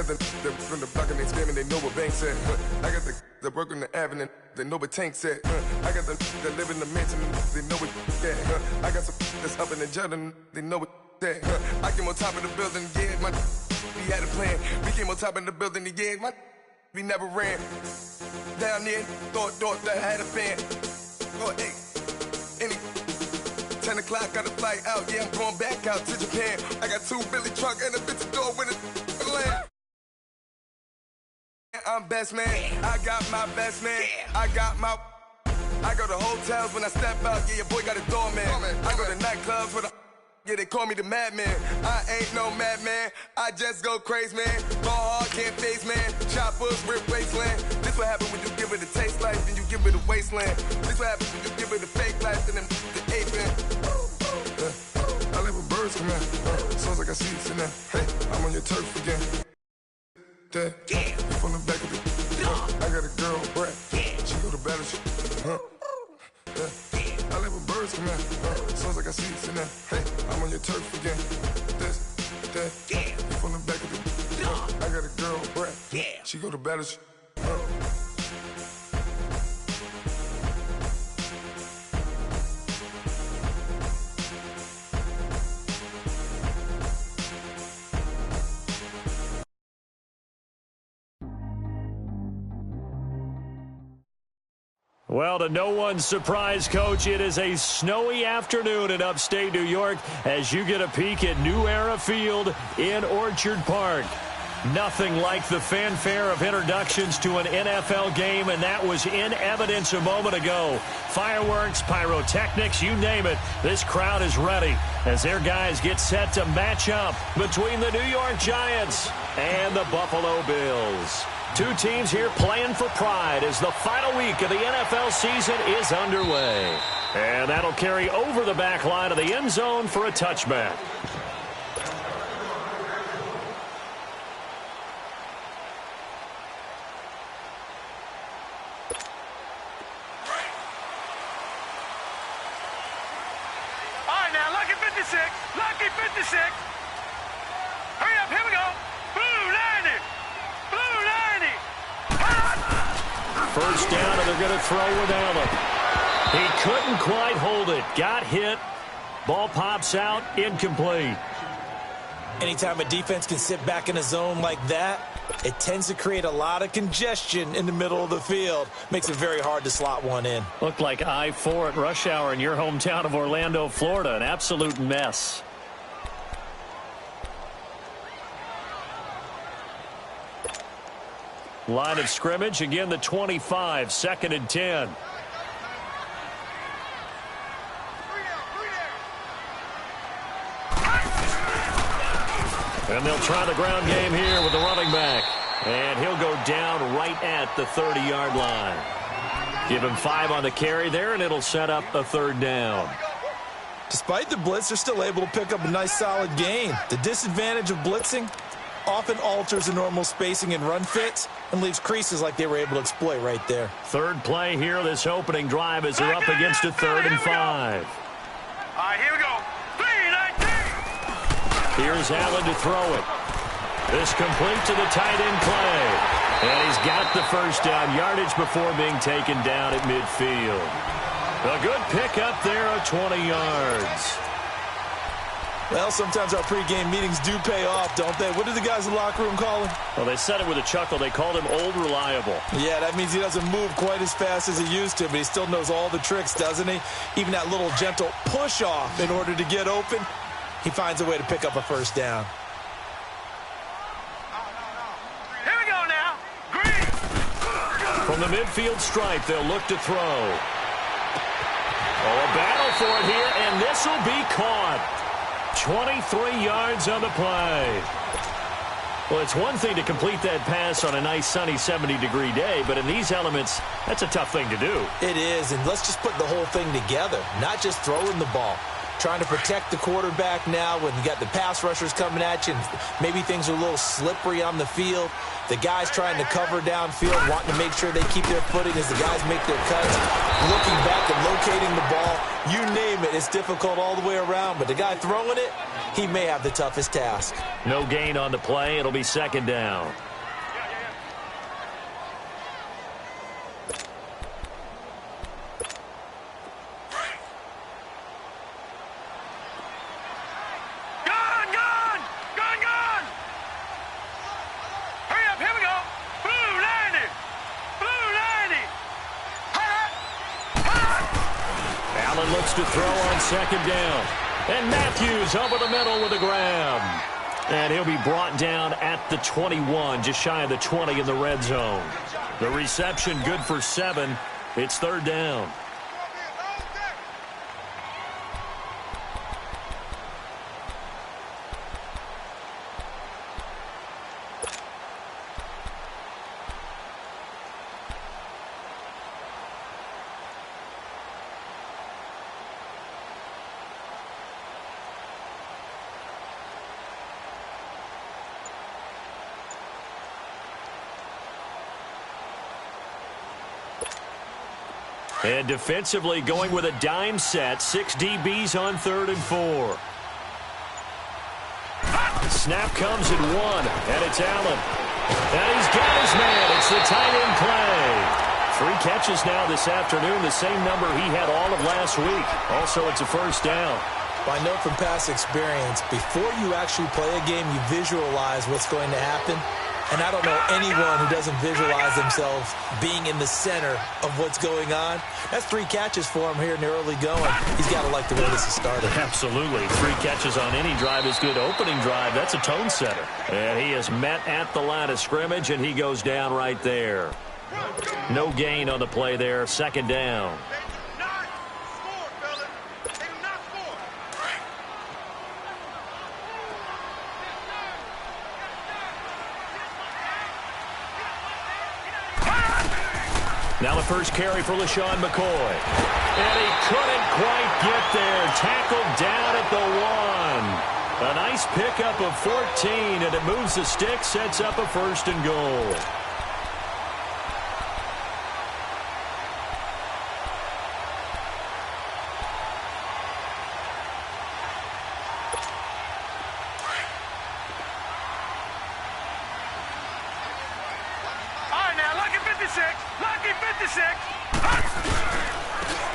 got the from the block and they screaming, they know what Banks said. I got the work on the avenue, they know what Tank said. I got the that live in the mansion, they know what that. I got some that's up in the jungle, they know what that. I came on top of the building, yeah, we had a plan. We came on top of the building, yeah, we never ran. Down there, thought that I had a fan. Oh, hey, 10 o'clock, got a flight out, yeah, I'm going back out to Japan. I got 2 Billy truck and a bitch door with a land. I'm best man, I got my best man, I go to hotels when I step out, yeah, your boy got a doorman. I go to nightclubs for yeah, they call me the madman. I ain't no madman, I just go crazy, man. Ball hard, can't face, man. Choppers, rip wasteland. This what happen when you give it a taste life, then you give it a wasteland. This what happen when you give it a fake life, then the ape man. I live with birds come in, sounds like I see it in there. Hey, I'm on your turf again. You from the back of the I got a girl, Brad. She go to battleship. I live with birds come in, sounds like I see it in there. Hey, I'm on your turf again. You from the back of the I got a girl, Brad. She go to battleship. Well, to no one's surprise, Coach, it is a snowy afternoon in upstate New York as you get a peek at New Era Field in Orchard Park. Nothing like the fanfare of introductions to an NFL game, and that was in evidence a moment ago. Fireworks, pyrotechnics, you name it. This crowd is ready as their guys get set to match up between the New York Giants and the Buffalo Bills. 2 teams here playing for pride as the final week of the NFL season is underway. And that'll carry over the back line of the end zone for a touchback. All right, now, lucky 56. Lucky 56. Hurry up, here we go. Blue 90. Blue 90. First down, and they're going to throw with Allen. He couldn't quite hold it. Got hit. Ball pops out. Incomplete. Anytime a defense can sit back in a zone like that, it tends to create a lot of congestion in the middle of the field. Makes it very hard to slot one in. Looked like I-4 at rush hour in your hometown of Orlando, Florida. An absolute mess. Line of scrimmage, again the 25, 2nd and 10. And they'll try the ground game here with the running back. And he'll go down right at the 30-yard line. Give him 5 on the carry there, and it'll set up a 3rd down. Despite the blitz, they're still able to pick up a nice solid gain. The disadvantage of blitzing often alters the normal spacing and run fits and leaves creases like they were able to exploit right there. 3rd play here, this opening drive as they're up against a 3rd and 5. All right, here we go. 3-19. Here's Allen to throw it. This complete to the tight end play. And he's got the first down yardage before being taken down at midfield. A good pickup there of 20 yards. Well, sometimes our pregame meetings do pay off, don't they? What did the guys in the locker room call him? Well, they said it with a chuckle. They called him Old Reliable. Yeah, that means he doesn't move quite as fast as he used to, but he still knows all the tricks, doesn't he? Even that little gentle push-off in order to get open, he finds a way to pick up a first down. Here we go now. Green. From the midfield stripe, they'll look to throw. Oh, a battle for it here, and this will be caught. 23 yards on the play. Well, it's one thing to complete that pass on a nice sunny 70-degree day, but in these elements, that's a tough thing to do. It is, and let's just put the whole thing together, not just throwing the ball. Trying to protect the quarterback now when you got the pass rushers coming at you, and maybe things are a little slippery on the field. The guys trying to cover downfield, wanting to make sure they keep their footing as the guys make their cuts. Looking back and locating the ball, you name it, it's difficult all the way around. But the guy throwing it, he may have the toughest task. No gain on the play. It'll be second down. Looks to throw on second down. And Matthews over the middle with a grab. And he'll be brought down at the 21, just shy of the 20 in the red zone. The reception good for 7. It's third down. And defensively going with a dime set. 6 DBs on 3rd and 4. Snap comes at 1, and it's Allen. And he's got his man. It's the tight end play. 3 catches now this afternoon, the same number he had all of last week. Also, it's a first down. I know from past experience, before you actually play a game, you visualize what's going to happen. And I don't know anyone who doesn't visualize themselves being in the center of what's going on. That's 3 catches for him here in the early going. He's got to like the way this is started. Absolutely. 3 catches on any drive is good. Opening drive, that's a tone setter. And he is met at the line of scrimmage, and he goes down right there. No gain on the play there. Second down. Now the first carry for LaShawn McCoy. And he couldn't quite get there. Tackled down at the 1. A nice pickup of 14, and it moves the stick, sets up a first and goal.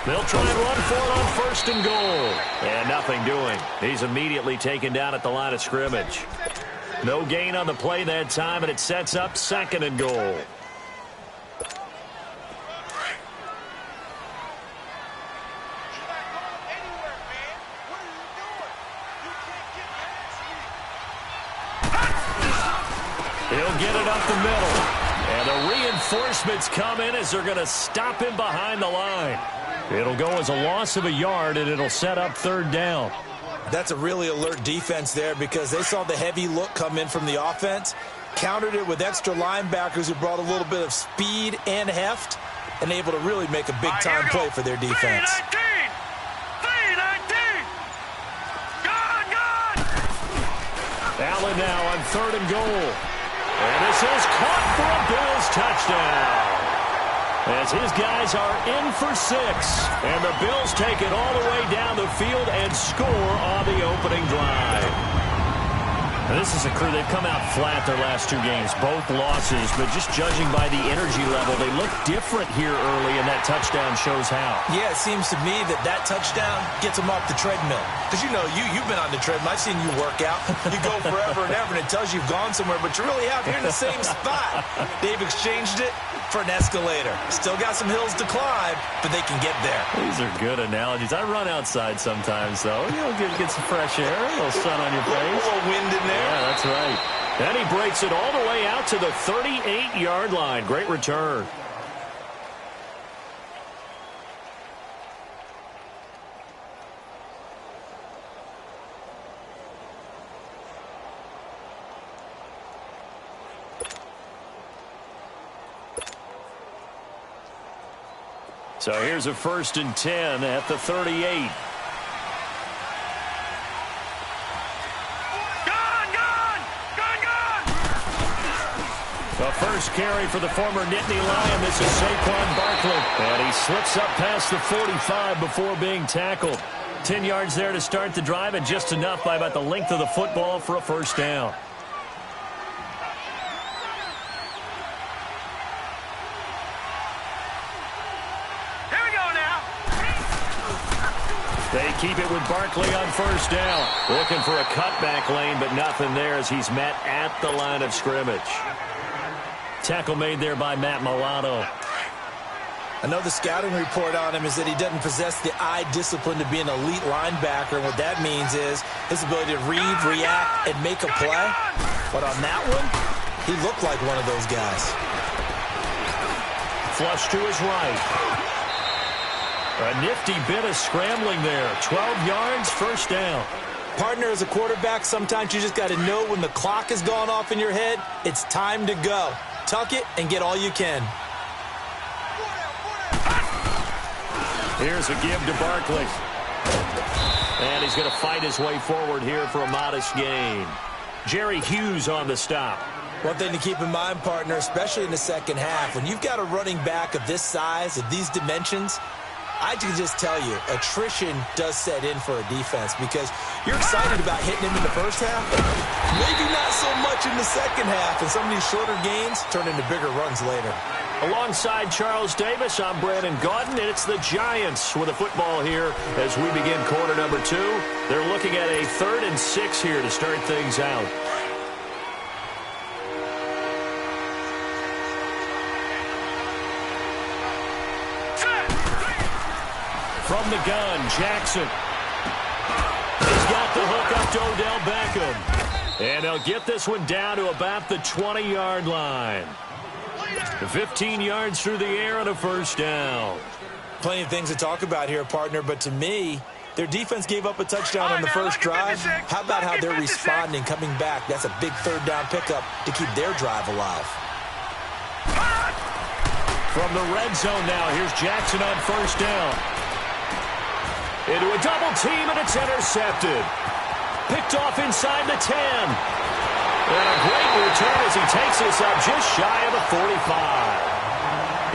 They'll try and run for it on first and goal. And nothing doing. He's immediately taken down at the line of scrimmage. No gain on the play that time, and it sets up second and goal. He'll get it up the middle. And the reinforcements come in as they're going to stop him behind the line. It'll go as a loss of a yard, and it'll set up third down. That's a really alert defense there because they saw the heavy look come in from the offense, countered it with extra linebackers who brought a little bit of speed and heft, and able to really make a big-time play for their defense. 3-19! Allen now on third and goal. And this is caught for a Bills touchdown. As his guys are in for 6. And the Bills take it all the way down the field and score on the opening drive. Now, this is a crew, they've come out flat their last 2 games, both losses, but just judging by the energy level, they look different here early, and that touchdown shows how. Yeah, it seems to me that touchdown gets them off the treadmill. Because, you know, you've been on the treadmill. I've seen you work out. You go forever and ever, and it tells you you've gone somewhere, but you really have. You're in the same spot. They've exchanged it for an escalator. Still got some hills to climb, but they can get there. These are good analogies. I run outside sometimes, though. You know, get some fresh air, a little sun on your face. A little wind in there. Yeah, that's right. And he breaks it all the way out to the 38-yard line. Great return. So here's a 1st and 10 at the 38. The first carry for the former Nittany Lion. This is Saquon Barkley. And he slips up past the 45 before being tackled. 10 yards there to start the drive, and just enough by about the length of the football for a first down. Here we go now. They keep it with Barkley on first down. Looking for a cutback lane, but nothing there as he's met at the line of scrimmage. Tackle made there by Matt Milano. I know the scouting report on him is that he doesn't possess the eye discipline to be an elite linebacker. And what that means is his ability to read, react, and make a play. But on that one, he looked like one of those guys. Flush to his right. A nifty bit of scrambling there. 12 yards, first down. Partner, as a quarterback, sometimes you just got to know when the clock has gone off in your head, it's time to go. Tuck it and get all you can. Here's a give to Barkley. And he's going to fight his way forward here for a modest gain. Jerry Hughes on the stop. One thing to keep in mind, partner, especially in the second half, when you've got a running back of this size, of these dimensions, I can just tell you, attrition does set in for a defense because you're excited about hitting him in the first half, maybe not so much in the second half, and some of these shorter gains turn into bigger runs later. Alongside Charles Davis, I'm Brandon Gaudin, and it's the Giants with a football here as we begin quarter number 2. They're looking at a 3rd and 6 here to start things out. From the gun, Jackson. He's got the hook up to Odell Beckham. And they'll get this one down to about the 20-yard line. 15 yards through the air and a first down. Plenty of things to talk about here, partner, but to me, their defense gave up a touchdown on the first drive. How about how they're responding, coming back? That's a big third down pickup to keep their drive alive. From the red zone now, here's Jackson on first down. Into a double team, and it's intercepted. Picked off inside the 10. And a great return as he takes this up just shy of the 45.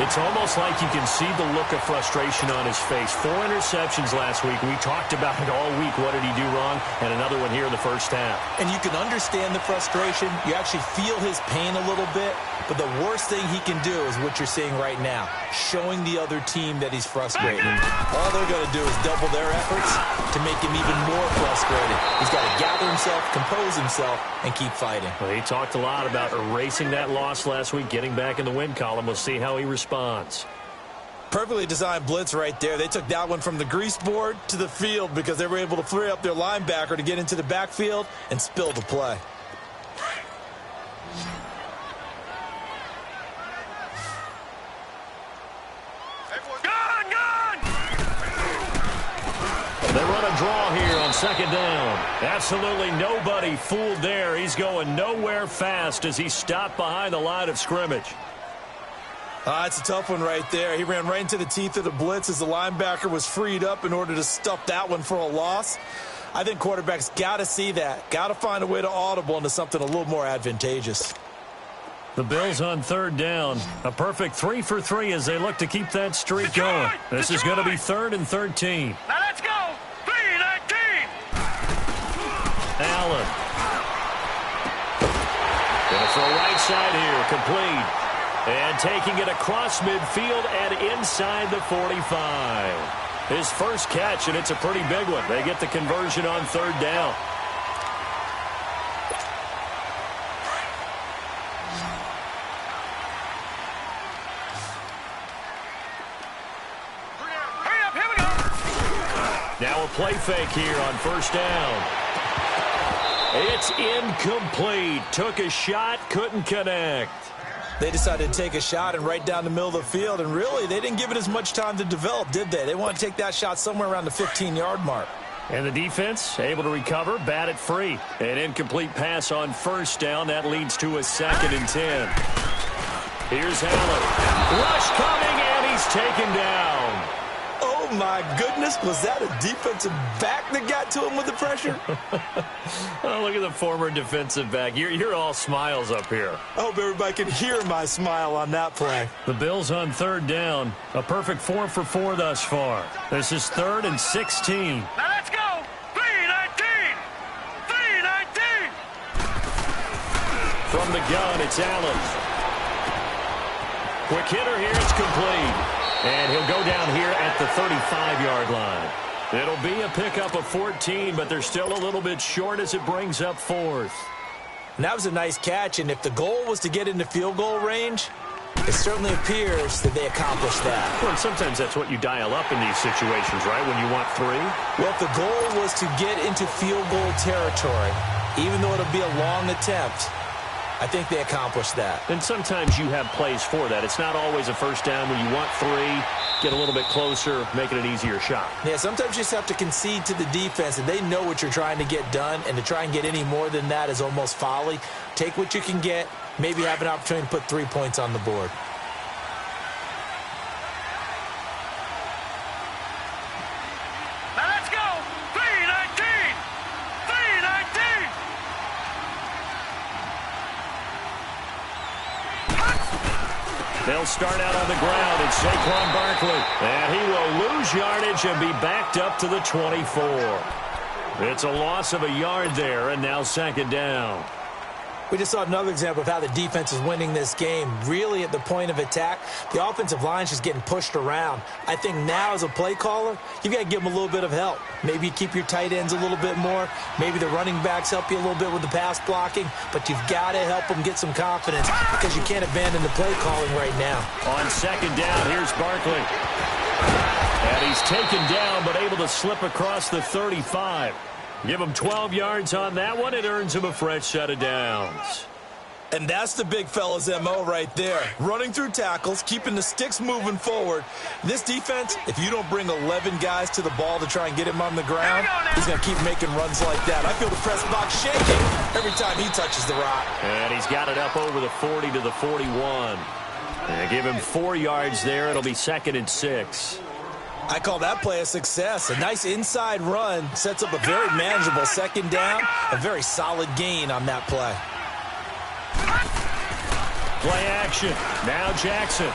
It's almost like you can see the look of frustration on his face. 4 interceptions last week. We talked about it all week. What did he do wrong? And another one here in the first half. And you can understand the frustration. You actually feel his pain a little bit. But the worst thing he can do is what you're seeing right now, showing the other team that he's frustrated. All they're going to do is double their efforts to make him even more frustrated. He's got to gather himself, compose himself, and keep fighting. Well, he talked a lot about erasing that loss last week, getting back in the win column. We'll see how he responds. Perfectly designed blitz right there. They took that one from the grease board to the field because they were able to free up their linebacker to get into the backfield and spill the play. They run a draw here on second down. Absolutely nobody fooled there. He's going nowhere fast as he stopped behind the line of scrimmage. It's a tough one right there. He ran right into the teeth of the blitz as the linebacker was freed up in order to stuff that one for a loss. I think quarterbacks got to see that. Got to find a way to audible into something a little more advantageous. The Bills on third down. A perfect 3 for 3 as they look to keep that streak going. This is going to be 3rd and 13. Now let's go. 3-19. Allen. Going to throw right side here. Complete. And taking it across midfield and inside the 45. His first catch, and it's a pretty big one. They get the conversion on third down. Now a play fake here on first down. It's incomplete. Took a shot, couldn't connect. They decided to take a shot and right down the middle of the field, and really, they didn't give it as much time to develop, did they? They want to take that shot somewhere around the 15-yard mark. And the defense able to recover, bat it free. An incomplete pass on first down. That leads to a 2nd and 10. Here's Allen. Rush coming, and he's taken down. Oh, my goodness. Was that a defensive back that got to him with the pressure? Oh, look at the former defensive back. You're all smiles up here. I hope everybody can hear my smile on that play. The Bills on third down. A perfect 4 for 4 thus far. This is 3rd and 16. Now let's the gun. It's Allen. Quick hitter here. It's complete. And he'll go down here at the 35-yard line. It'll be a pickup of 14, but they're still a little bit short as it brings up 4th. And that was a nice catch, and if the goal was to get into field goal range, it certainly appears that they accomplished that. Well, and sometimes that's what you dial up in these situations, right, when you want 3? Well, if the goal was to get into field goal territory, even though it'll be a long attempt, I think they accomplished that. And sometimes you have plays for that. It's not always a first down when you want 3, get a little bit closer, make it an easier shot. Yeah, sometimes you just have to concede to the defense, and they know what you're trying to get done, and to try and get any more than that is almost folly. Take what you can get, maybe have an opportunity to put 3 points on the board. Now let's go. 3-19. 3-19. They'll start out on the ground. It's Saquon Barkley. And he will lose yardage and be backed up to the 24. It's a loss of a yard there, and now 2nd down. We just saw another example of how the defense is winning this game. Really at the point of attack, the offensive line's just getting pushed around. I think now as a play caller, you've got to give them a little bit of help. Maybe you keep your tight ends a little bit more. Maybe the running backs help you a little bit with the pass blocking. But you've got to help them get some confidence because you can't abandon the play calling right now. On 2nd down, here's Barkley. And he's taken down but able to slip across the 35. Give him 12 yards on that one. It earns him a fresh set of downs. And that's the big fella's MO right there. Running through tackles, keeping the sticks moving forward. This defense, if you don't bring 11 guys to the ball to try and get him on the ground, he's going to keep making runs like that. I feel the press box shaking every time he touches the rock. And he's got it up over the 40 to the 41. And give him 4 yards there. It'll be 2nd and 6. I call that play a success. A nice inside run sets up a very manageable 2nd down. A very solid gain on that play. Play action. Now Jackson.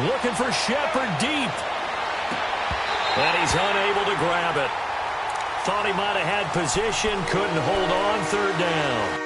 Looking for Shepard deep. And he's unable to grab it. Thought he might have had position. Couldn't hold on. 3rd down.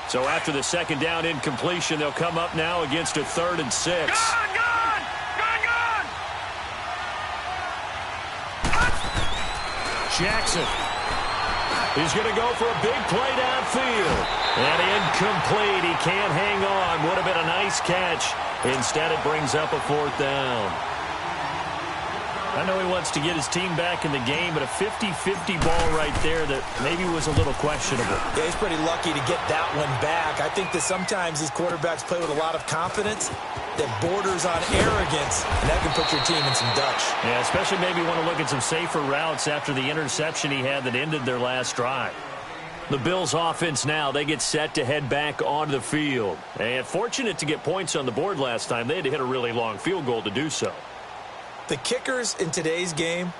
So after the 2nd down incompletion, they'll come up now against a 3rd and 6. Gone! Jackson. He's going to go for a big play downfield. And incomplete. He can't hang on. Would have been a nice catch. Instead, it brings up a 4th down. I know he wants to get his team back in the game, but a 50-50 ball right there that maybe was a little questionable. Yeah, he's pretty lucky to get that one back. I think that sometimes these quarterbacks play with a lot of confidence that borders on arrogance, and that can put your team in some Dutch. Yeah, especially maybe want to look at some safer routes after the interception he had that ended their last drive. The Bills offense now, they get set to head back onto the field. And fortunate to get points on the board last time. They had to hit a really long field goal to do so. The kickers in today's game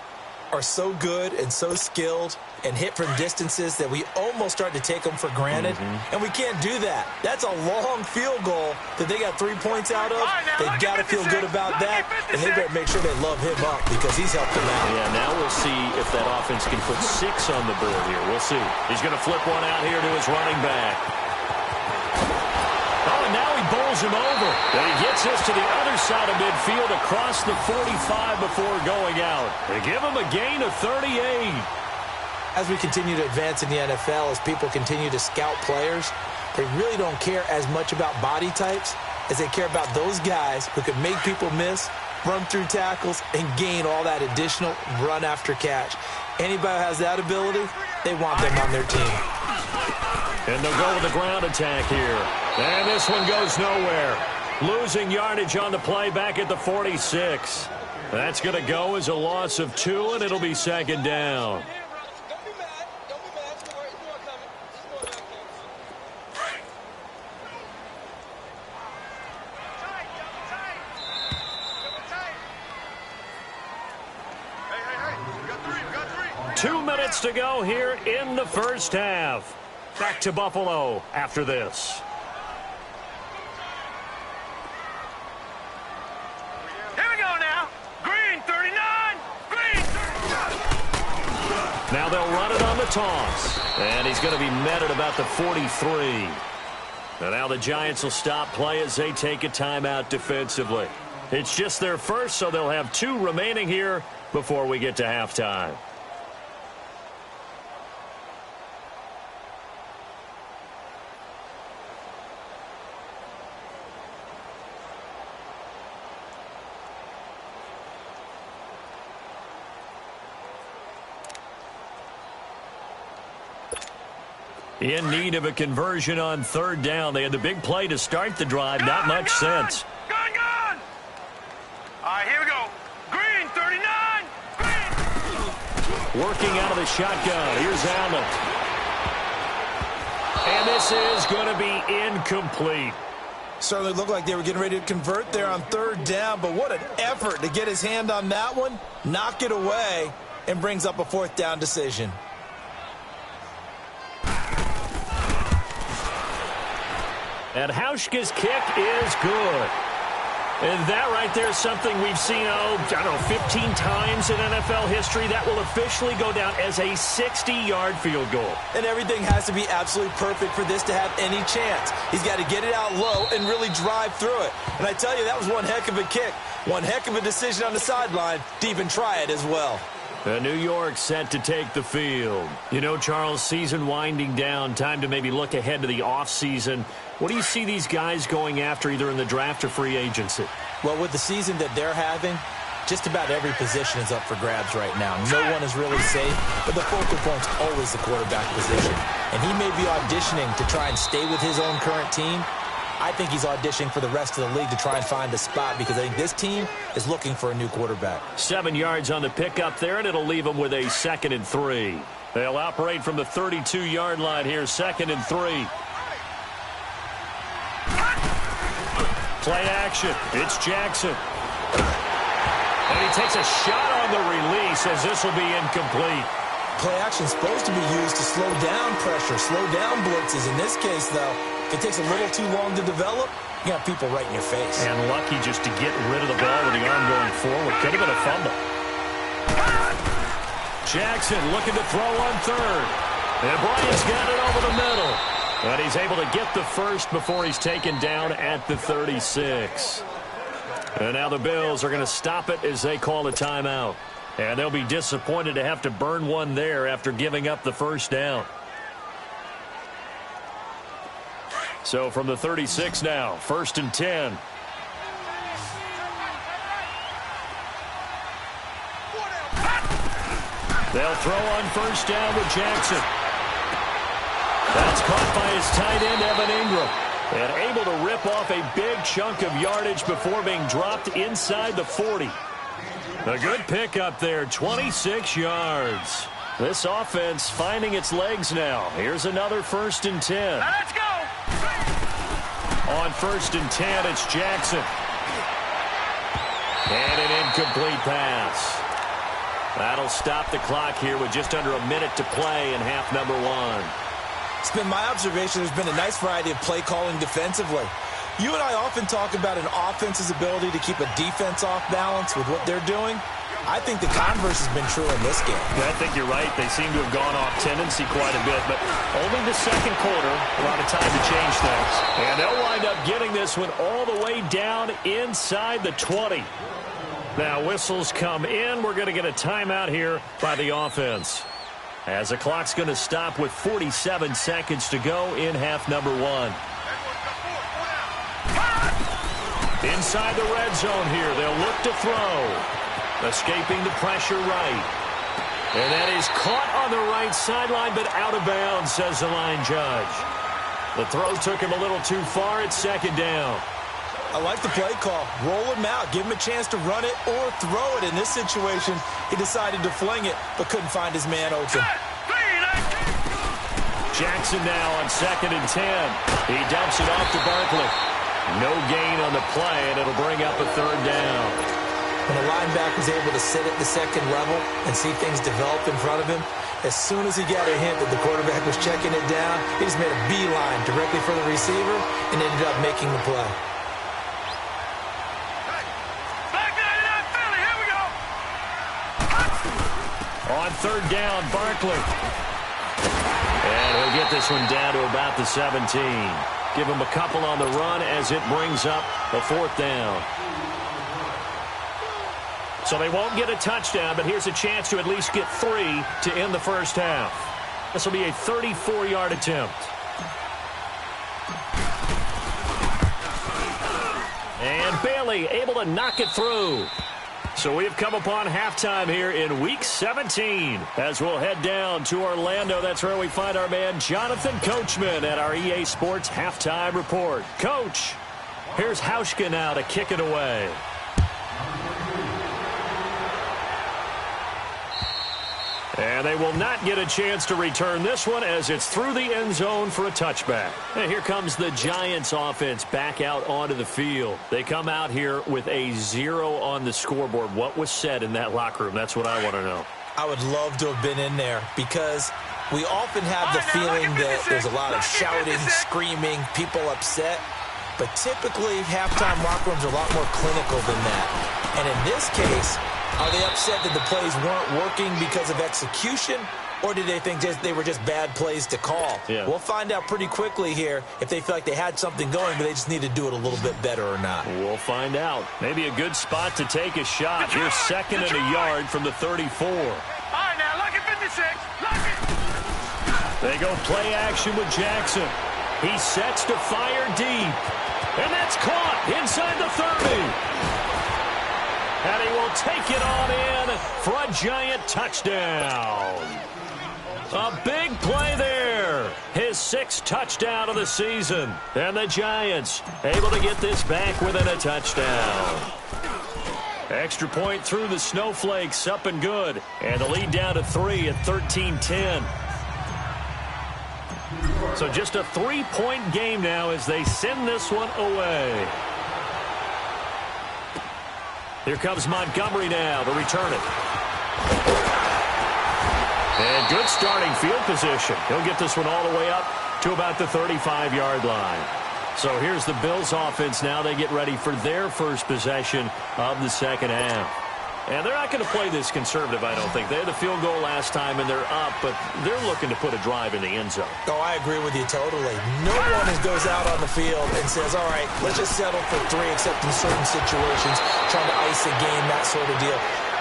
are so good and so skilled and hit from distances that we almost start to take them for granted. And we can't do that. That's a long field goal that they got 3 points out of. They've got to feel good about that, and they better make sure they love him up because he's helped them out. Yeah, now we'll see if that offense can put 6 on the board here. We'll see. He's going to flip one out here to his running back. Oh, and now he bowls him over. And he gets us to the other side of midfield across the 45 before going out. They give him a gain of 38. As we continue to advance in the NFL, as people continue to scout players, they really don't care as much about body types as they care about those guys who can make people miss, run through tackles, and gain all that additional run after catch. Anybody who has that ability, they want them on their team. And they'll go with the ground attack here. And this one goes nowhere. Losing yardage on the play back at the 46. That's going to go as a loss of 2, and it'll be second down. Two minutes to go here in the first half. Back to Buffalo after this. Here we go now. Green 39. Green 39. Now they'll run it on the toss. And he's going to be met at about the 43. And now the Giants will stop play as they take a timeout defensively. It's just their first, so they'll have 2 remaining here before we get to halftime. In need of a conversion on third down. They had the big play to start the drive. Not much sense. Gone! All right, here we go. Green 39. Green. Working out of the shotgun. Here's Allen. And this is going to be incomplete. Certainly looked like they were getting ready to convert there on third down, but what an effort to get his hand on that one, knock it away, and brings up a fourth down decision. And Hauschka's kick is good. And that right there is something we've seen, 15 times in NFL history. That will officially go down as a 60-yard field goal. And everything has to be absolutely perfect for this to have any chance. He's got to get it out low and really drive through it. And I tell you, that was one heck of a kick. One heck of a decision on the sideline to even try it as well. New York set to take the field. You know, Charles, season winding down, time to maybe look ahead to the offseason. What do you see these guys going after either in the draft or free agency? Well, with the season that they're having, just about every position is up for grabs right now. No one is really safe, but the focal point's always the quarterback position. And he may be auditioning to try and stay with his own current team. I think he's auditioning for the rest of the league to try and find a spot because I think this team is looking for a new quarterback. 7 yards on the pickup there, and it'll leave them with a 2nd and 3. They'll operate from the 32-yard line here, 2nd and 3. Play action. It's Jackson. And he takes a shot on the release as this will be incomplete. Play action is supposed to be used to slow down pressure, slow down blitzes. In this case, though, if it takes a little too long to develop, you got people right in your face. And lucky just to get rid of the ball with the arm going forward. Could have been a fumble. Jackson looking to throw on third. And Bryant's got it over the middle. But he's able to get the first before he's taken down at the 36. And now the Bills are going to stop it as they call a timeout. And they'll be disappointed to have to burn one there after giving up the first down. So from the 36 now, 1st and 10. They'll throw on first down with Jackson. That's caught by his tight end, Evan Ingram. And able to rip off a big chunk of yardage before being dropped inside the 40. A good pickup there, 26 yards. This offense finding its legs now. Here's another 1st and 10. Now let's go. On 1st and 10, it's Jackson. And an incomplete pass. That'll stop the clock here with just under a minute to play in half number 1. It's been my observation there's been a nice variety of play calling defensively. You and I often talk about an offense's ability to keep a defense off balance with what they're doing. I think the converse has been true in this game. I think you're right. They seem to have gone off tendency quite a bit, but only the second quarter, a lot of time to change things. And they'll wind up getting this one all the way down inside the 20. Now whistles come in. We're going to get a timeout here by the offense, as the clock's going to stop with 47 seconds to go in half number 1. Inside the red zone here, they'll look to throw. Escaping the pressure right. And that is caught on the right sideline, but out of bounds, says the line judge. The throw took him a little too far. It's second down. I like the play call. Roll him out. Give him a chance to run it or throw it. In this situation, he decided to fling it, but couldn't find his man open. Jackson now on 2nd and 10. He dumps it off to Barkley. No gain on the play, and it'll bring up a third down. When a linebacker is able to sit at the second level and see things develop in front of him, as soon as he got a hint that the quarterback was checking it down, he just made a beeline directly for the receiver and ended up making the play. On third down, Barkley. And he'll get this one down to about the 17. Give him a couple on the run as it brings up a fourth down. So they won't get a touchdown, but here's a chance to at least get 3 to end the first half. This will be a 34-yard attempt. And Bailey able to knock it through. So we have come upon halftime here in Week 17 as we'll head down to Orlando. That's where we find our man Jonathan Coachman at our EA Sports Halftime Report. Coach, here's Hauschka now to kick it away. And they will not get a chance to return this one as it's through the end zone for a touchback. And here comes the Giants offense back out onto the field. They come out here with a 0 on the scoreboard. What was said in that locker room? That's what I want to know. I would love to have been in there because we often have the feeling that there's a lot of shouting, screaming, people upset. But typically, halftime locker rooms are a lot more clinical than that. And in this case, are they upset that the plays weren't working because of execution, or did they think they were just bad plays to call? Yeah. We'll find out pretty quickly here if they feel like they had something going, but they just need to do it a little bit better or not. We'll find out. Maybe a good spot to take a shot. Here's 2nd and a yard from the 34. All right, now, look at 56. Look it. They go play action with Jackson. He sets to fire deep. And that's caught inside the 30. And he will take it on in for a Giant touchdown. A big play there. His 6th touchdown of the season. And the Giants able to get this back within a touchdown. Extra point through the snowflakes, up and good. And the lead down to 3 at 13-10. So just a 3-point game now as they send this one away. Here comes Montgomery now to return it. And good starting field position. He'll get this one all the way up to about the 35-yard line. So here's the Bills offense now. They get ready for their first possession of the second half. And they're not going to play this conservative, I don't think. They had the field goal last time, and they're up, but they're looking to put a drive in the end zone. Oh, I agree with you totally. No one goes out on the field and says, all right, let's just settle for 3, except in certain situations, trying to ice a game, that sort of deal.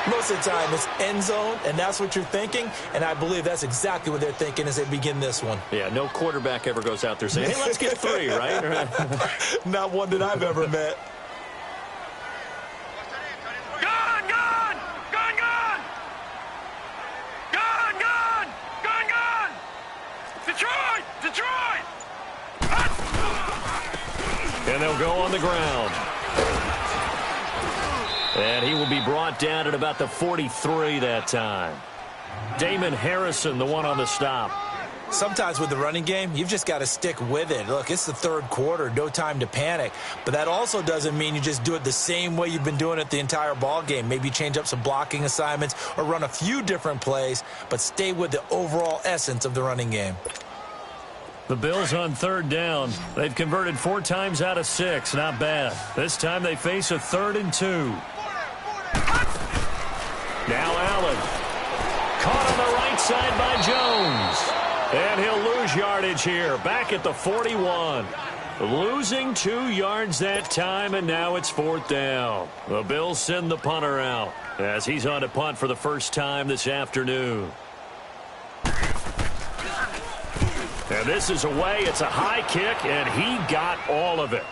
Most of the time, it's end zone, and that's what you're thinking, and I believe that's exactly what they're thinking as they begin this one. Yeah, no quarterback ever goes out there saying, hey, let's get 3, right? Not one that I've ever met. And they'll go on the ground. And he will be brought down at about the 43 that time. Damon Harrison, the one on the stop. Sometimes with the running game, you've just got to stick with it. Look, it's the third quarter, no time to panic. But that also doesn't mean you just do it the same way you've been doing it the entire ball game. Maybe change up some blocking assignments or run a few different plays, but stay with the overall essence of the running game. The Bills on third down. They've converted 4 times out of 6. Not bad. This time they face a 3rd and 2. Now Allen. Caught on the right side by Jones. And he'll lose yardage here. Back at the 41. Losing 2 yards that time, and now it's 4th down. The Bills send the punter out as he's on to punt for the first time this afternoon. And this is away. It's a high kick, and he got all of it.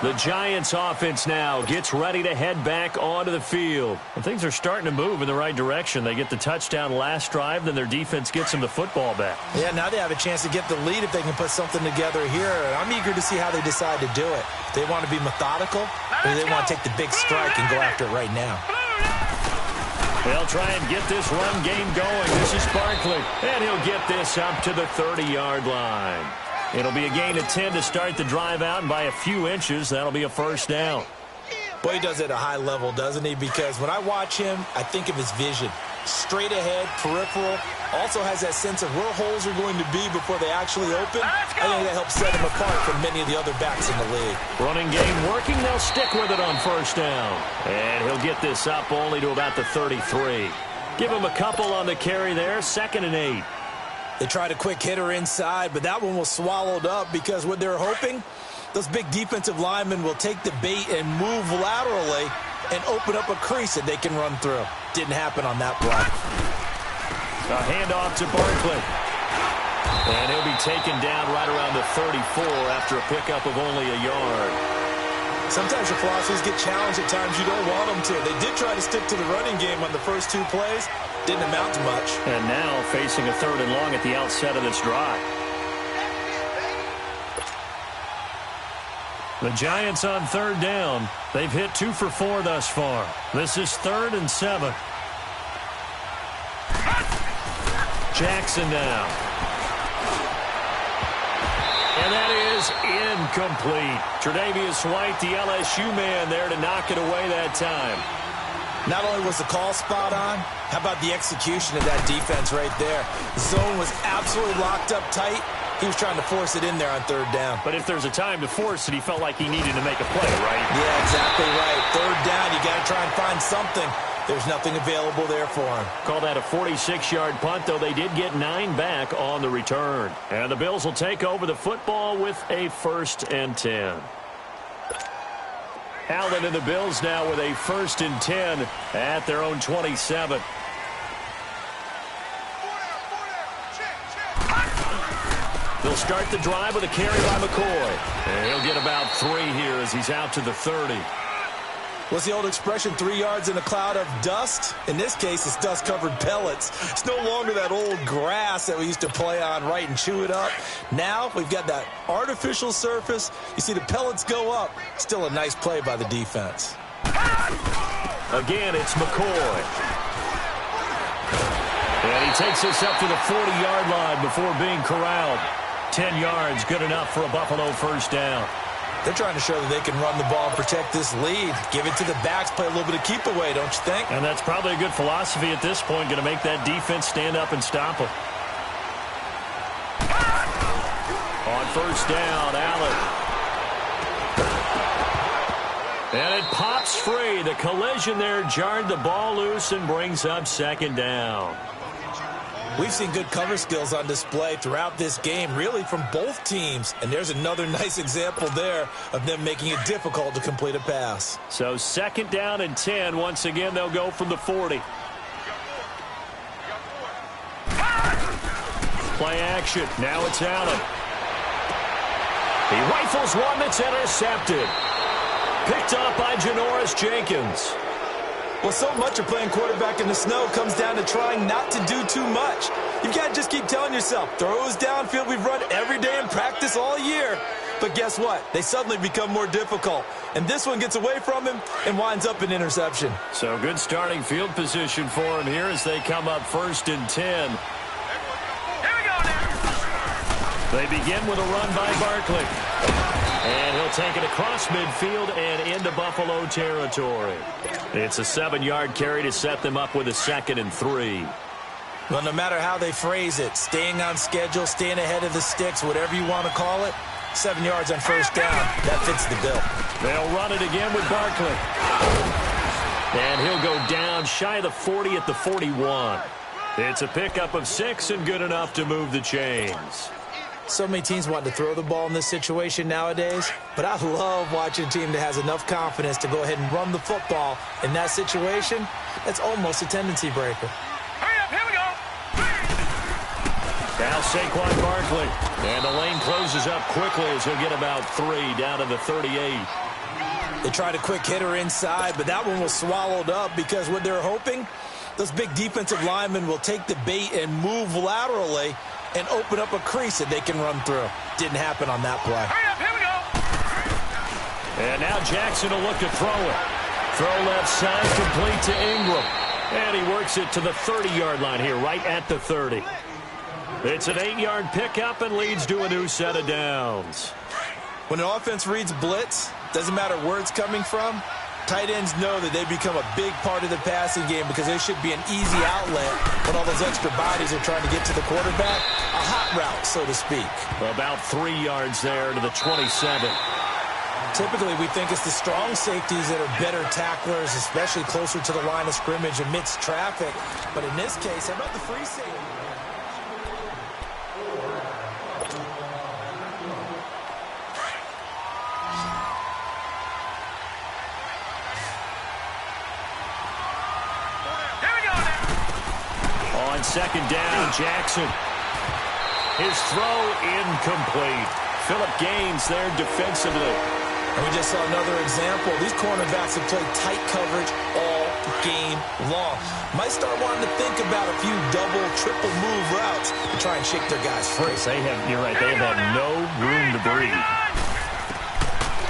The Giants offense now gets ready to head back onto the field. And things are starting to move in the right direction. They get the touchdown last drive, then their defense gets them the football back. Yeah, now they have a chance to get the lead if they can put something together here. I'm eager to see how they decide to do it. They want to be methodical, or do they want to take the big strike and go after it right now? They'll try and get this run game going. This is Barkley, and he'll get this up to the 30-yard line. It'll be a gain of 10 to start the drive out, and by a few inches, that'll be a first down. Boy, he does it at a high level, doesn't he? Because when I watch him, I think of his vision. Straight ahead, peripheral, also has that sense of where holes are going to be before they actually open. I think that helps set him apart from many of the other backs in the league. Running game working, they'll stick with it on first down. And he'll get this up only to about the 33. Give him a couple on the carry there, 2nd and 8. They tried a quick hitter inside, but that one was swallowed up because what they're hoping, those big defensive linemen will take the bait and move laterally and open up a crease that they can run through. Didn't happen on that play. A handoff to Barkley. And he'll be taken down right around the 34 after a pickup of only a yard. Sometimes your philosophies get challenged at times you don't want them to. They did try to stick to the running game on the first 2 plays. Didn't amount to much. And now facing a 3rd and long at the outset of this drive. The Giants on 3rd down. They've hit 2 for 4 thus far. This is 3rd and 7. Jackson now. And that is incomplete. Tre'Davious White, the LSU man, there to knock it away that time. Not only was the call spot on, how about the execution of that defense right there? The zone was absolutely locked up tight. He was trying to force it in there on 3rd down. But if there's a time to force it, he felt like he needed to make a play, right? Yeah, exactly right. 3rd down, you got to try and find something. There's nothing available there for him. Call that a 46-yard punt, though they did get 9 back on the return. And the Bills will take over the football with a 1st and 10. Allen and the Bills now with a 1st and 10 at their own 27. They'll start the drive with a carry by McCoy. And he'll get about 3 here as he's out to the 30. What's the old expression, 3 yards in a cloud of dust? In this case, it's dust-covered pellets. It's no longer that old grass that we used to play on, right, and chew it up. Now we've got that artificial surface. You see the pellets go up. Still a nice play by the defense. Again, it's McCoy. And he takes us up to the 40-yard line before being corralled. 10 yards, good enough for a Buffalo 1st down. They're trying to show that they can run the ball and protect this lead. Give it to the backs, play a little bit of keep away, don't you think? And that's probably a good philosophy at this point, going to make that defense stand up and stop them. On 1st down, Allen. And it pops free. The collision there jarred the ball loose and brings up 2nd down. We've seen good cover skills on display throughout this game, really from both teams. And there's another nice example there of them making it difficult to complete a pass. So 2nd down and 10. Once again, they'll go from the 40. Play action. Now it's Allen. He rifles one that's intercepted. Picked up by Janoris Jenkins. Well, so much of playing quarterback in the snow comes down to trying not to do too much. You've got to just keep telling yourself, throws downfield we've run every day in practice all year. But guess what? They suddenly become more difficult. And this one gets away from him and winds up an interception. So good starting field position for him here as they come up 1st and 10. Here we go now. They begin with a run by Barkley. And he'll take it across midfield and into Buffalo territory. It's a 7-yard carry to set them up with a 2nd and 3. Well, no matter how they phrase it, staying on schedule, staying ahead of the sticks, whatever you want to call it, 7 yards on 1st down, that fits the bill. They'll run it again with Barkley. And he'll go down shy of the 40 at the 41. It's a pickup of 6 and good enough to move the chains. So many teams want to throw the ball in this situation nowadays, but I love watching a team that has enough confidence to go ahead and run the football in that situation. That's almost a tendency breaker. Hurry up, here we go. Now Saquon Barkley. And the lane closes up quickly as he'll get about 3 down to the 38. They tried a quick hitter inside, but that one was swallowed up because what they're hoping, those big defensive linemen will take the bait and move laterally and open up a crease that they can run through. Didn't happen on that play. Hurry up, here we go. And now Jackson will look to throw it. Throw left side, complete to Ingram. And he works it to the 30-yard line here, right at the 30. It's an 8-yard pickup and leads to a new set of downs. When an offense reads blitz, doesn't matter where it's coming from, tight ends know that they become a big part of the passing game because there should be an easy outlet when all those extra bodies are trying to get to the quarterback. A hot route, so to speak. About 3 yards there to the 27. Typically, we think it's the strong safeties that are better tacklers, especially closer to the line of scrimmage amidst traffic. But in this case, how about the free safety? On second down, Jackson. His throw incomplete. Phillip Gaines there defensively. And we just saw another example. These cornerbacks have played tight coverage all game long. Might start wanting to think about a few double, triple move routes to try and shake their guys free. You're right, they have had no room to breathe.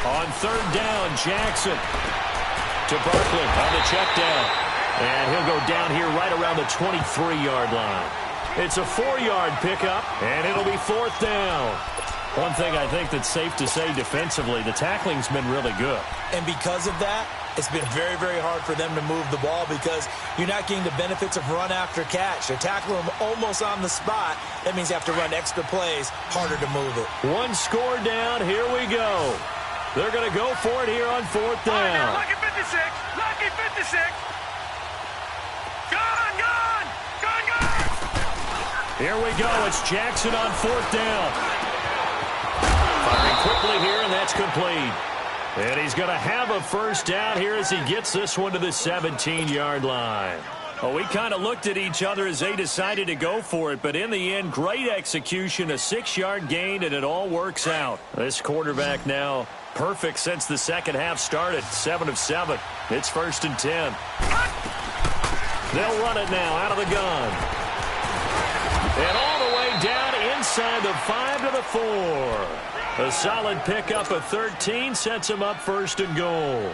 On third down, Jackson to Barkley on the check down. And he'll go down here right around the 23-yard line. It's a 4-yard pickup, and it'll be fourth down. One thing I think that's safe to say defensively, the tackling's been really good. And because of that, it's been very, very hard for them to move the ball because you're not getting the benefits of run after catch. They're tackling them almost on the spot. That means you have to run extra plays, harder to move it. One score down, here we go. They're going to go for it here on fourth down. Lucky 56, lucky 56. Gone, gone, gone, gone. Here we go. It's Jackson on fourth down. Firing quickly here, and that's complete. And he's going to have a first down here as he gets this one to the 17-yard line. Well, we kind of looked at each other as they decided to go for it, but in the end, great execution, a 6-yard gain, and it all works out. This quarterback now perfect since the second half started, 7 of 7. It's first and 10. They'll run it now out of the gun. And all the way down inside the 5 to the 4. A solid pickup of 13 sets them up first and goal.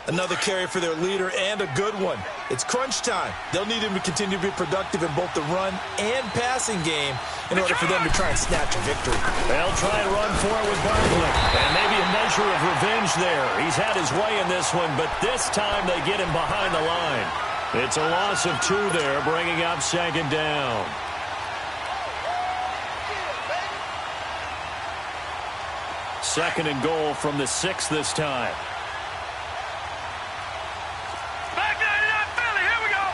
Another carry for their leader and a good one. It's crunch time. They'll need him to continue to be productive in both the run and passing game in order for them to try and snatch a victory. They'll try and run for it with Barkley. And maybe a measure of revenge there. He's had his way in this one, but this time they get him behind the line. It's a loss of 2 there, bringing up second down. Second and goal from the 6 this time. Back 99 Philly, here we go.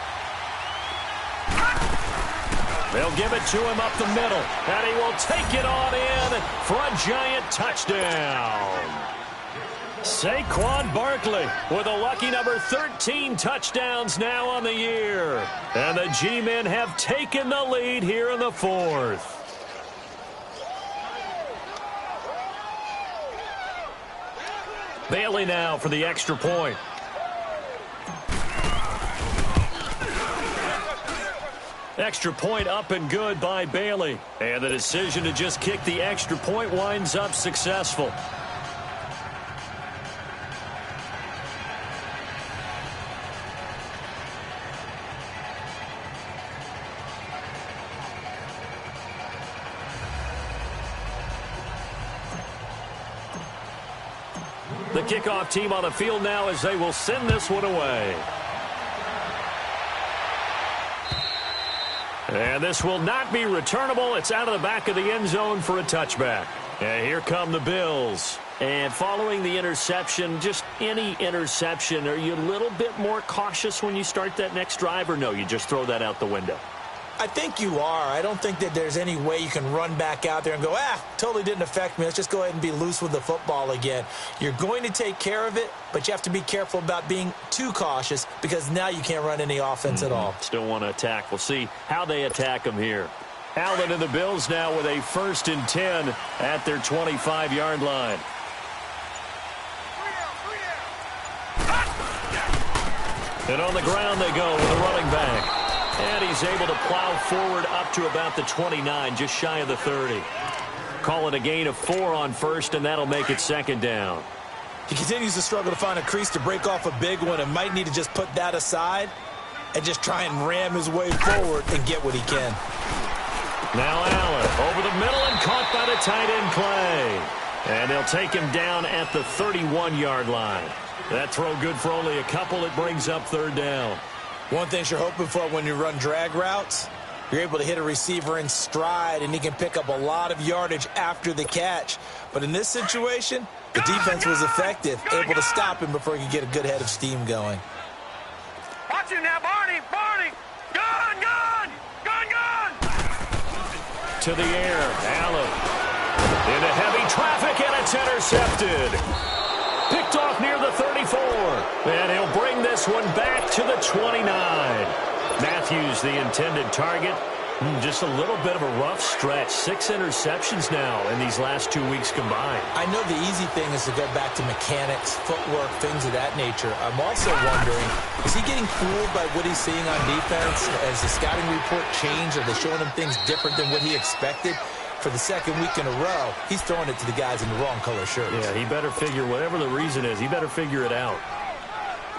They'll give it to him up the middle, and he will take it on in for a giant touchdown. Saquon Barkley with a lucky number 13 touchdowns now on the year. And the G-men have taken the lead here in the 4th. Bailey now for the extra point. Extra point up and good by Bailey. And the decision to just kick the extra point winds up successful. The kickoff team on the field now as they will send this one away. And this will not be returnable. It's out of the back of the end zone for a touchback. And here come the Bills. And following the interception, just any interception, are you a little bit more cautious when you start that next drive, or no, you just throw that out the window? I think you are. I don't think that there's any way you can run back out there and go, totally didn't affect me. Let's just go ahead and be loose with the football again. You're going to take care of it, but you have to be careful about being too cautious because now you can't run any offense at all. Still want to attack. We'll see how they attack them here. Allen and the Bills now with a 1st and 10 at their 25-yard line. And on the ground they go with a running back. And he's able to plow forward up to about the 29, just shy of the 30. Call it a gain of 4 on first, and that'll make it second down. He continues to struggle to find a crease to break off a big one and might need to just put that aside and just try and ram his way forward and get what he can. Now Allen over the middle and caught by the tight end Clay. And they'll take him down at the 31-yard line. That throw good for only a couple. It brings up third down. One thing you're hoping for when you run drag routes, you're able to hit a receiver in stride, and he can pick up a lot of yardage after the catch. But in this situation, the defense was effective, able to stop him before he could get a good head of steam going. Watch him now, Barney! Barney! Gun! Gun! Gun! Gun! To the air, Allen. Into heavy traffic, and it's intercepted. Picked off near the 34. And he'll bring this one back to the 29. Matthews, the intended target. Just a little bit of a rough stretch. 6 interceptions now in these last 2 weeks combined. I know the easy thing is to go back to mechanics, footwork, things of that nature. I'm also wondering, is he getting fooled by what he's seeing on defense? Has the scouting report changed? Are they showing him things different than what he expected? For the second week in a row, he's throwing it to the guys in the wrong color shirts. Yeah, he better figure, whatever the reason is, he better figure it out.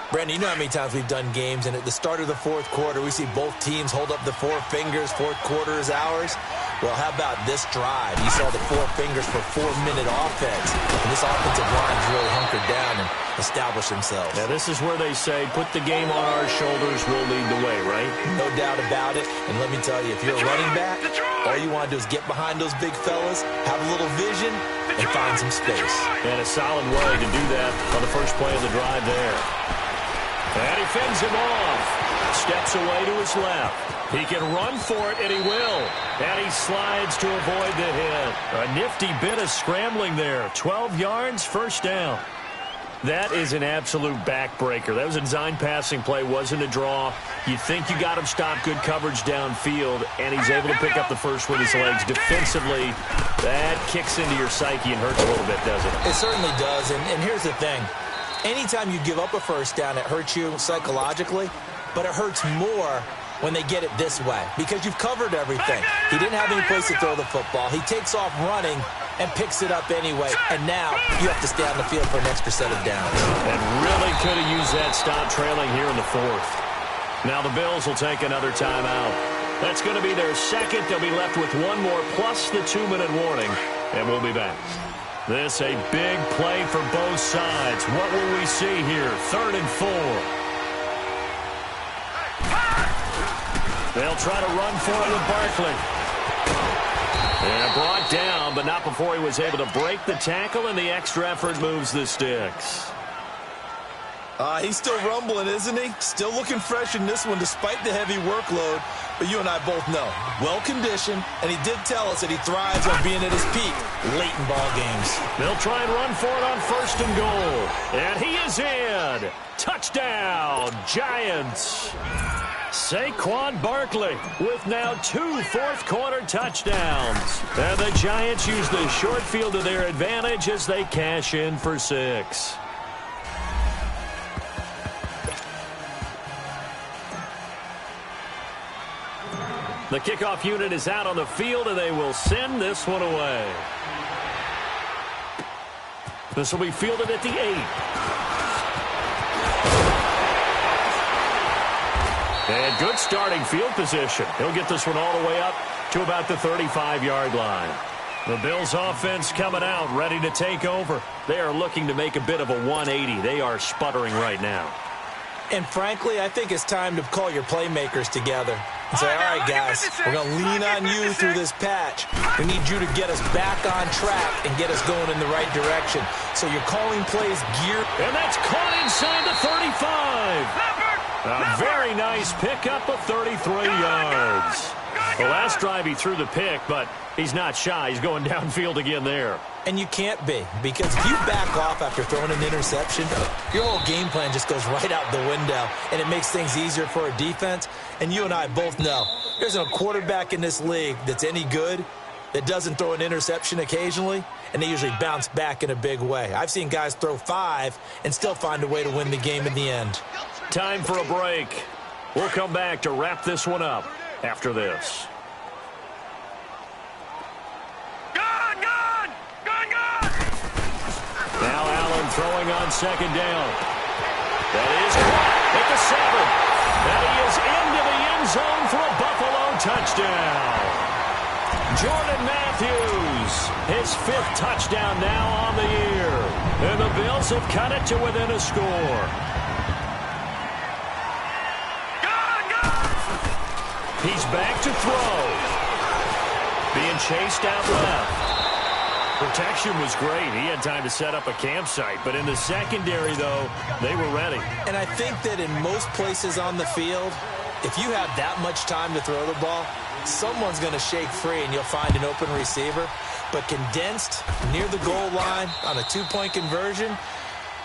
Brandon, you know how many times we've done games, and at the start of the fourth quarter, we see both teams hold up the 4 fingers, fourth quarter is ours. Well, how about this drive? You saw the 4 fingers for 4-minute offense, and this offensive line's really hunkered down and established themselves. Now, this is where they say, put the game on our shoulders, we'll lead the way, right? No doubt about it, and let me tell you, if you're a running back, all you want to do is get behind those big fellas, have a little vision, and find some space. And a solid way to do that on the first play of the drive there. And he fends him off. Steps away to his left. He can run for it, and he will. And he slides to avoid the hit. A nifty bit of scrambling there. 12 yards, first down. That is an absolute backbreaker. That was a design passing play, wasn't a draw. You think you got him stopped, good coverage downfield, and he's able to pick up the first with his legs. Defensively, that kicks into your psyche and hurts a little bit, doesn't it? It certainly does, and here's the thing. Anytime you give up a first down, it hurts you psychologically, but it hurts more when they get it this way because you've covered everything. He didn't have any place to throw the football. He takes off running and picks it up anyway, and now you have to stay on the field for an extra set of downs. And really could have used that stop trailing here in the fourth. Now the Bills will take another timeout. That's going to be their second. They'll be left with one more plus the 2-minute warning, and we'll be back. This a big play for both sides. What will we see here? 3rd and 4. They'll try to run for it with Barkley. And brought down, but not before he was able to break the tackle, and the extra effort moves the sticks. He's still rumbling, isn't he? Still looking fresh in this one despite the heavy workload. But you and I both know, well-conditioned, and he did tell us that he thrives on being at his peak late in ball games. They'll try and run for it on 1st and goal. And he is in. Touchdown, Giants. Saquon Barkley with now 2 fourth-quarter touchdowns. And the Giants use the short field to their advantage as they cash in for 6. The kickoff unit is out on the field, and they will send this one away. This will be fielded at the 8. And good starting field position. He'll get this one all the way up to about the 35-yard line. The Bills offense coming out, ready to take over. They are looking to make a bit of a 180. They are sputtering right now. And frankly, I think it's time to call your playmakers together and say, all right, guys, we're going to lean on you through this patch. We need you to get us back on track and get us going in the right direction. So you're calling plays geared. And that's caught inside the 35. A very nice pickup of 33 yards. The last drive he threw the pick, but he's not shy. He's going downfield again there. And you can't be, because if you back off after throwing an interception, your whole game plan just goes right out the window, and it makes things easier for a defense. And you and I both know there's a quarterback in this league that's any good that doesn't throw an interception occasionally, and they usually bounce back in a big way. I've seen guys throw 5 and still find a way to win the game in the end. Time for a break. We'll come back to wrap this one up after this. Now Allen throwing on second down. That is caught at the 7. And he is into the end zone for a Buffalo touchdown. Jordan Matthews, his 5th touchdown now on the year. And the Bills have cut it to within a score. He's back to throw. Being chased out left. Protection was great. He had time to set up a campsite. But in the secondary, though, they were ready. And I think that in most places on the field, if you have that much time to throw the ball, someone's going to shake free and you'll find an open receiver. But condensed near the goal line on a 2-point conversion,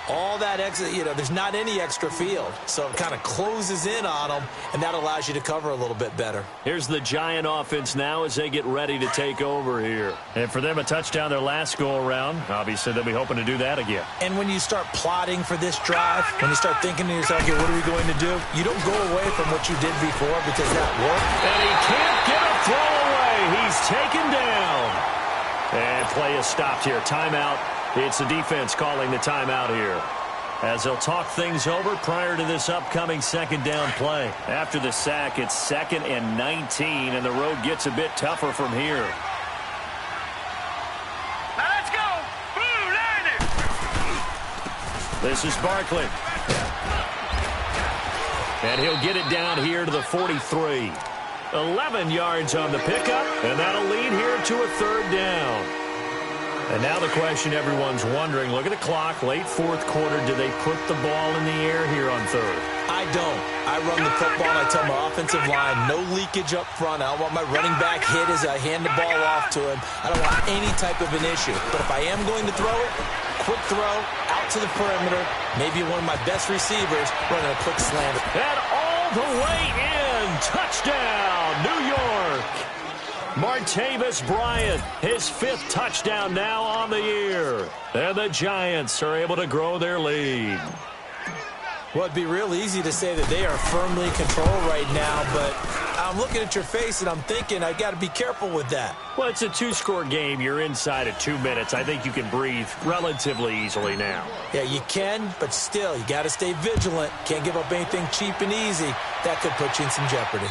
all that extra, there's not any extra field. So it kind of closes in on them, and that allows you to cover a little bit better. Here's the Giant offense now as they get ready to take over here. And for them, a touchdown their last go-around. Obviously, they'll be hoping to do that again. And when you start plotting for this drive, when you start thinking to yourself, okay, what are we going to do? You don't go away from what you did before because that worked. And he can't get a throw away. He's taken down. And play is stopped here. Timeout. It's the defense calling the timeout here as they'll talk things over prior to this upcoming second down play. After the sack, it's 2nd and 19, and the road gets a bit tougher from here. Now let's go. Boo, line it. This is Barkley. And he'll get it down here to the 43. 11 yards on the pickup, and that'll lead here to a 3rd down. And now the question everyone's wondering, look at the clock, late 4th quarter, do they put the ball in the air here on 3rd? I don't. I run the football, and I tell my offensive line, no leakage up front. I don't want my running back hit as I hand the ball off to him. I don't want any type of an issue. But if I am going to throw it, quick throw, out to the perimeter, maybe one of my best receivers running a quick slant. And all the way in, touchdown, New York. Martavis Bryant, his 5th touchdown now on the year. And the Giants are able to grow their lead. Well, it'd be real easy to say that they are firmly in control right now, but I'm looking at your face and I'm thinking I got to be careful with that. Well, it's a 2-score game. You're inside of 2 minutes. I think you can breathe relatively easily now. Yeah, you can, but still, you got to stay vigilant. Can't give up anything cheap and easy. That could put you in some jeopardy.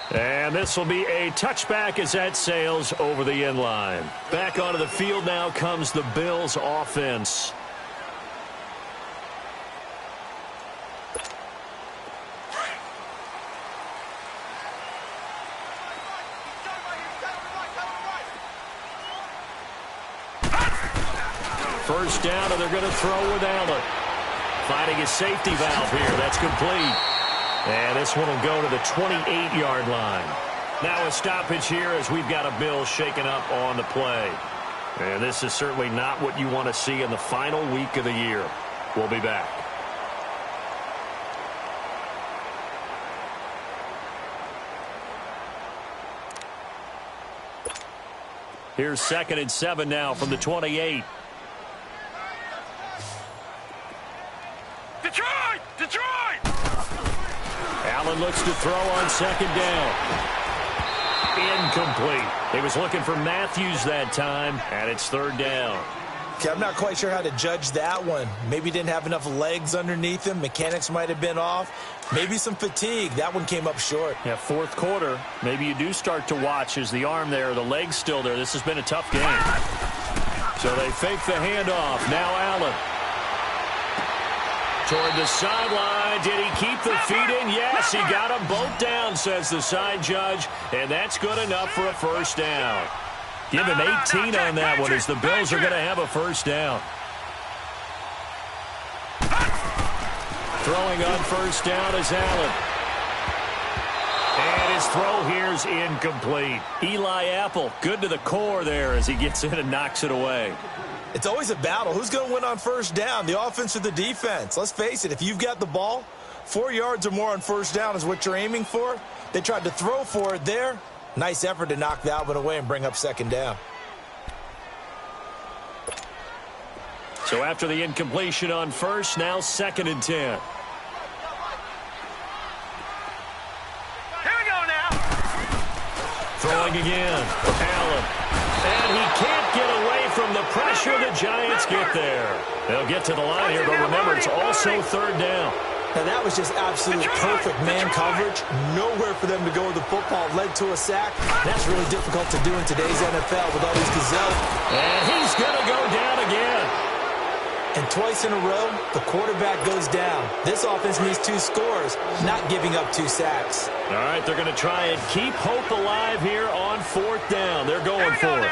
And this will be a touchback as that sails over the end line. Back onto the field now comes the Bills offense. First down, and they're going to throw with Allen. Finding a safety valve here. That's complete. And this one will go to the 28-yard line. Now a stoppage here as we've got a Bill shaken up on the play. And this is certainly not what you want to see in the final week of the year. We'll be back. Here's 2nd and 7 now from the 28. Detroit! Detroit! Allen looks to throw on second down. Incomplete. He was looking for Matthews that time, and it's 3rd down. Okay, I'm not quite sure how to judge that one. Maybe didn't have enough legs underneath him. Mechanics might have been off. Maybe some fatigue. That one came up short. Yeah, 4th quarter. Maybe you do start to watch as the arm there, the leg's still there. This has been a tough game. So they fake the handoff. Now Allen. Toward the sideline. Did he keep the feet in? Yes, he got them both down, says the side judge. And that's good enough for a first down. Give him 18 on that one as the Bills are going to have a first down. Throwing on first down is Allen. And his throw here's incomplete. Eli Apple, good to the core there as he gets in and knocks it away. It's always a battle. Who's going to win on first down, the offense or the defense? Let's face it, if you've got the ball, 4 yards or more on first down is what you're aiming for. They tried to throw for it there. Nice effort to knock that one away and bring up second down. So after the incompletion on first, now 2nd and 10. Throwing again. Allen. And he can't get away from the pressure. The Giants get there. They'll get to the line here, but remember, it's also third down. Now, that was just absolute perfect man coverage. Nowhere for them to go with the football. Led to a sack. That's really difficult to do in today's NFL with all these gazelles. And he's going to go down again. And twice in a row, the quarterback goes down. This offense needs 2 scores, not giving up 2 sacks. All right, they're going to try and keep hope alive here on fourth down. They're going for it.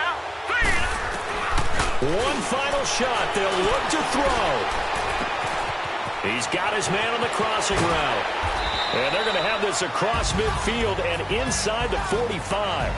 One final shot. They'll look to throw. He's got his man on the crossing route. And they're going to have this across midfield and inside the 45.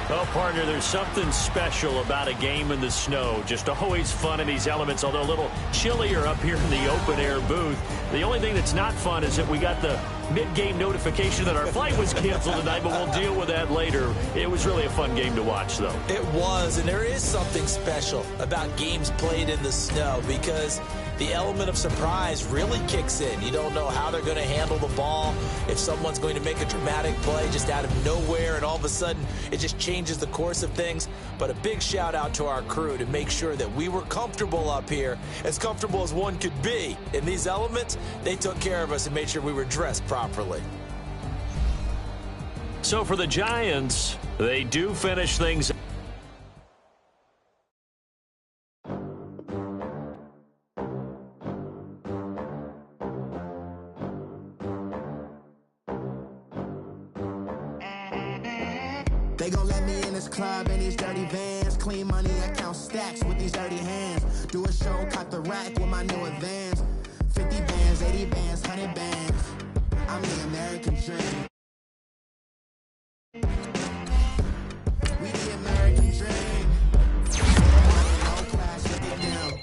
Well, partner, there's something special about a game in the snow. Just always fun in these elements, although a little chillier up here in the open-air booth. The only thing that's not fun is that we got the mid-game notification that our flight was canceled tonight, but we'll deal with that later. It was really a fun game to watch, though. It was, and there is something special about games played in the snow because the element of surprise really kicks in. You don't know how they're going to handle the ball, if someone's going to make a dramatic play just out of nowhere, and all of a sudden it just changes the course of things. But a big shout out to our crew to make sure that we were comfortable up here, as comfortable as one could be. In these elements, they took care of us and made sure we were dressed properly. So for the Giants, they do finish things. They gon' let me in this club in these dirty vans. Clean money, I count stacks with these dirty hands. Do a show, cut the rack with my new advance. 50 bands, 80 bands, 100 bands. I'm the American dream. We the American dream. No class, look at them.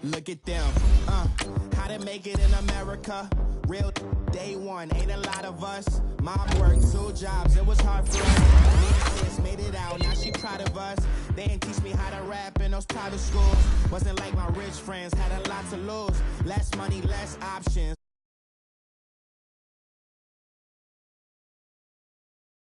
Look at them. How to make it in America. Real day one, ain't a lot of us. Mom worked 2 jobs, it was hard for us. Me and sis made it out, now she proud of us. They ain't teach me how to rap in those private schools. Wasn't like my rich friends, had a lot to lose. Less money, less options.